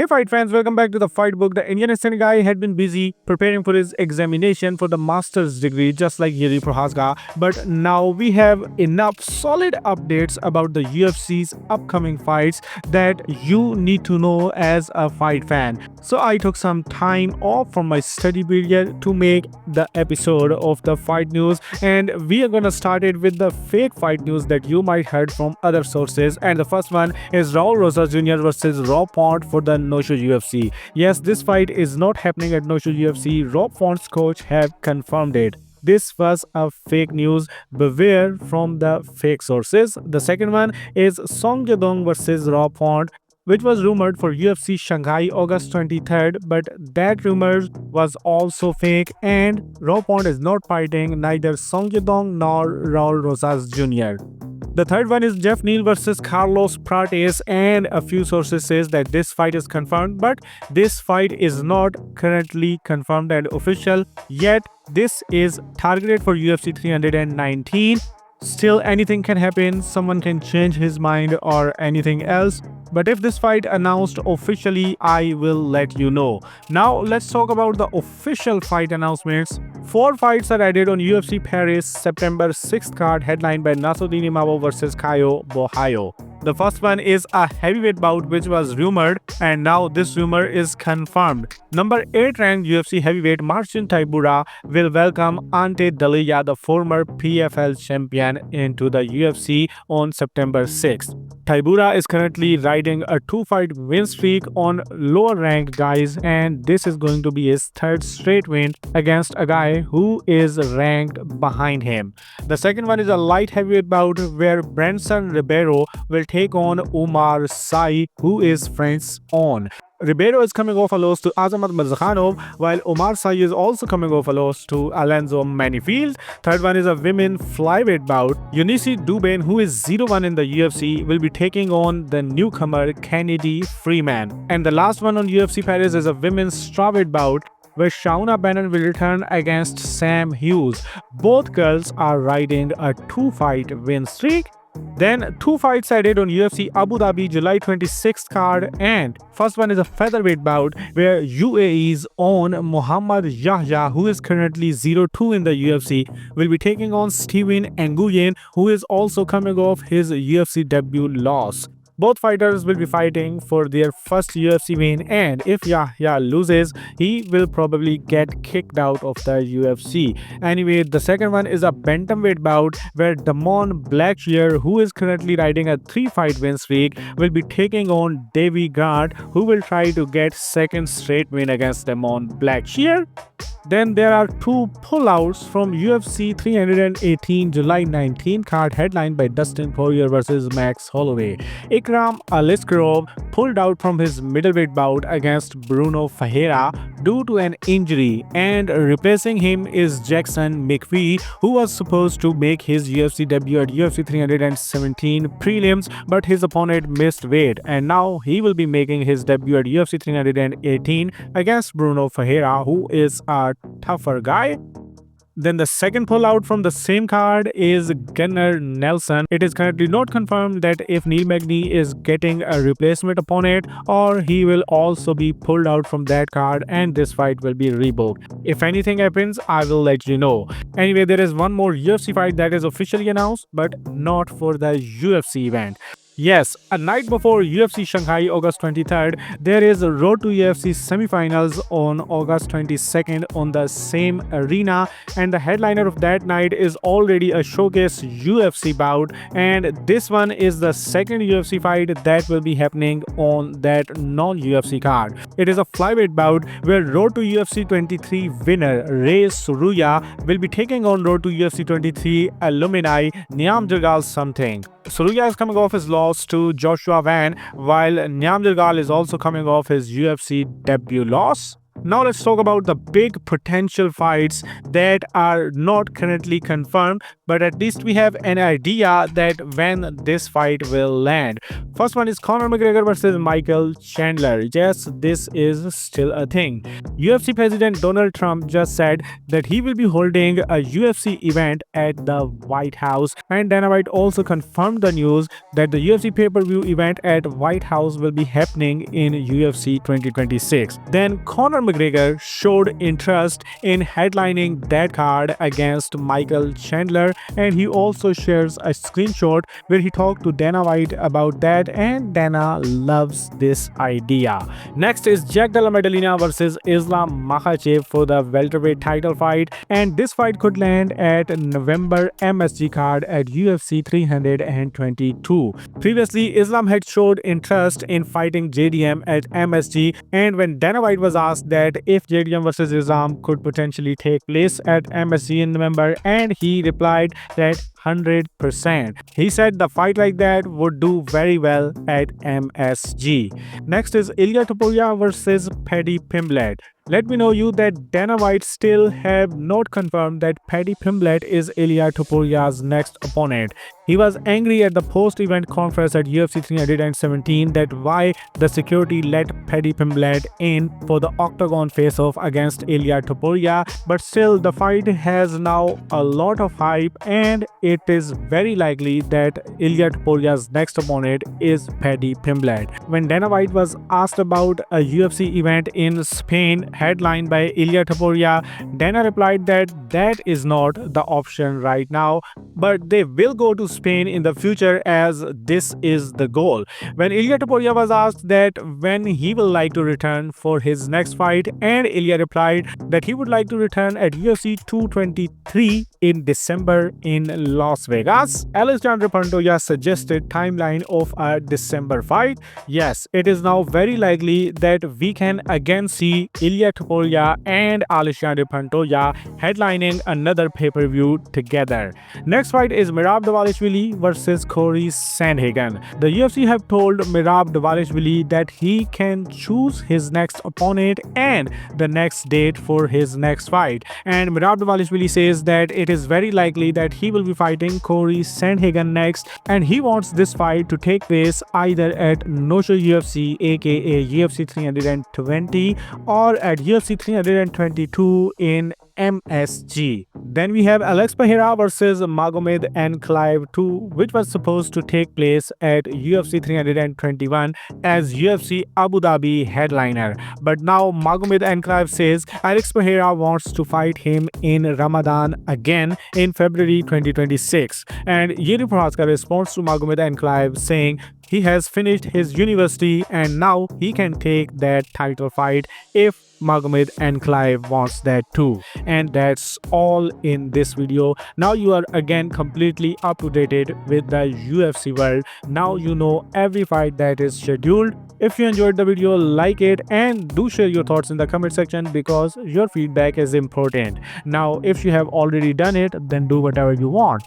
Hey fight fans, welcome back to the Fight Book. The Indian Instant guy had been busy preparing for his examination for the master's degree just like Yuri Prohaska, but now we have enough solid updates about the UFC's upcoming fights that you need to know as a fight fan. So I took some time off from my study period to make the episode of the fight news, and we are gonna start it with the fake fight news that you might heard from other sources. And the first one is Raul Rosas Jr. versus Rob Font for the No-Show UFC. Yes, this fight is not happening at No-Show UFC. Rob Font's coach have confirmed it. This was a fake news. Beware from the fake sources. The second one is Song Yadong versus Rob Font, which was rumored for UFC Shanghai August 23rd, but that rumor was also fake, and Rob Font is not fighting neither Song Yadong nor Raul Rosas Jr. The third one is Jeff Neal versus Carlos Prates, and a few sources says that this fight is confirmed, but this fight is not currently confirmed and official yet. This is targeted for UFC 319. Still, anything can happen. Someone can change his mind or anything else. But if this fight announced officially, I will let you know. Now, let's talk about the official fight announcements. 4 fights are added on UFC Paris September 6th card, headlined by Nassourdine Imavov versus Caio Borralho. The first one is a heavyweight bout which was rumored, and now this rumor is confirmed. Number 8 ranked UFC heavyweight Marcin Tybura will welcome Ante Delija, the former PFL champion, into the UFC on September 6th. Tybura is currently riding a 2-fight win streak on lower ranked guys, and this is going to be his 3rd straight win against a guy who is ranked behind him. The second one is a light heavyweight bout where Branson Ribeiro will take on Umar Sy, who is French's own. Ribeiro is coming off a loss to Azamat Mirzakhanov, while Umar Sy is also coming off a loss to Alonzo Manifield. Third one is a women flyweight bout. Eunice Dubin, who is 0-1 in the UFC, will be taking on the newcomer Kennedy Freeman. And the last one on UFC Paris is a women's strawweight bout where Shauna Bannon will return against Sam Hughes. Both girls are riding a 2-fight win streak. Then 2 fights added on UFC Abu Dhabi July 26th card, and first one is a featherweight bout where UAE's own Muhammad Yahya, who is currently 0-2 in the UFC, will be taking on Steven Nguyen, who is also coming off his UFC debut loss. Both fighters will be fighting for their first UFC win, and if Yahya loses, he will probably get kicked out of the UFC. Anyway, the second one is a bantamweight bout where Damon Blackshear, who is currently riding a 3-fight win streak, will be taking on Davy Grant, who will try to get 2nd straight win against Damon Blackshear. Then there are 2 pullouts from UFC 318 July 19 card, headlined by Dustin Poirier versus Max Holloway. Ikram Aliskerov pulled out from his middleweight bout against Bruno Ferreira due to an injury, and replacing him is Jackson McVee, who was supposed to make his UFC debut at UFC 317 prelims, but his opponent missed weight, and now he will be making his debut at UFC 318 against Bruno Ferreira, who is a tougher guy. Then the second pullout from the same card is Gunnar Nelson. It is currently not confirmed that if Neil Magny is getting a replacement opponent or he will also be pulled out from that card, and this fight will be rebooked. If anything happens, I will let you know. Anyway, there is one more UFC fight that is officially announced, but not for the UFC event. Yes, a night before UFC Shanghai August 23rd, there is a Road to UFC semifinals on August 22nd on the same arena, and the headliner of that night is already a showcase UFC bout, and this one is the second UFC fight that will be happening on that non-UFC card. It is a flyweight bout where Road to UFC 23 winner Ray Suruya will be taking on Road to UFC 23 alumni Niam Jagal something. Suruya is coming off his loss to Joshua Van, while Niam Jagal is also coming off his UFC debut loss. Now let's talk about the big potential fights that are not currently confirmed, but at least we have an idea that when this fight will land. First one is Conor McGregor versus Michael Chandler. Yes, this is still a thing. UFC President Donald Trump just said that he will be holding a UFC event at the White House, and Dana White also confirmed the news that the UFC pay-per-view event at White House will be happening in UFC 2026. Then Conor McGregor showed interest in headlining that card against Michael Chandler, and he also shares a screenshot where he talked to Dana White about that, and Dana loves this idea. Next is Jack Della Maddalena versus Islam Makhachev for the welterweight title fight, and this fight could land at November MSG card at UFC 322. Previously, Islam had showed interest in fighting JDM at MSG, and when Dana White was asked that if JDM versus Islam could potentially take place at MSG in November, and he replied that 100%. He said the fight like that would do very well at MSG. Next is Ilia Topuria versus Paddy Pimblett. Let me know you that Dana White still have not confirmed that Paddy Pimblett is Ilia Topuria's next opponent. He was angry at the post-event conference at UFC 317 that why the security let Paddy Pimblett in for the octagon face-off against Ilia Topuria, but still the fight has now a lot of hype, and it is very likely that Ilia Topuria's next opponent is Paddy Pimblett. When Dana White was asked about a UFC event in Spain headlined by Ilia Topuria, Dana replied that that is not the option right now, but they will go to Spain in the future as this is the goal. When Ilia Topuria was asked that when he will like to return for his next fight, and Ilia replied that he would like to return at UFC 223 in December in Las Vegas. Alexandre Pantoja suggested timeline of a December fight. Yes, it is now very likely that we can again see Ilia Topuria and Alexandre Pantoja headlining another pay-per-view together. Next fight is Merab Dvalishvili versus Corey Sandhagen. The UFC have told Merab Dvalishvili that he can choose his next opponent and the next date for his next fight. And Merab Dvalishvili says that it is very likely that he will be fighting Corey Sandhagen next, and he wants this fight to take place either at No-Show UFC aka UFC 320 or at UFC 322 in MSG. Then we have Alex Pereira versus Magomed Ankalaev 2, which was supposed to take place at UFC 321 as UFC Abu Dhabi headliner. But now Magomed Ankalaev says Alex Pereira wants to fight him in Ramadan again in February 2026. And Yuri Prohaska responds to Magomed Ankalaev saying he has finished his university and now he can take that title fight if Magomed Ankalaev wants that too. And that's all in this video. Now you are again completely up to date with the UFC world. Now you know every fight that is scheduled. If you enjoyed the video, like it and do share your thoughts in the comment section because your feedback is important. Now if you have already done it, then do whatever you want.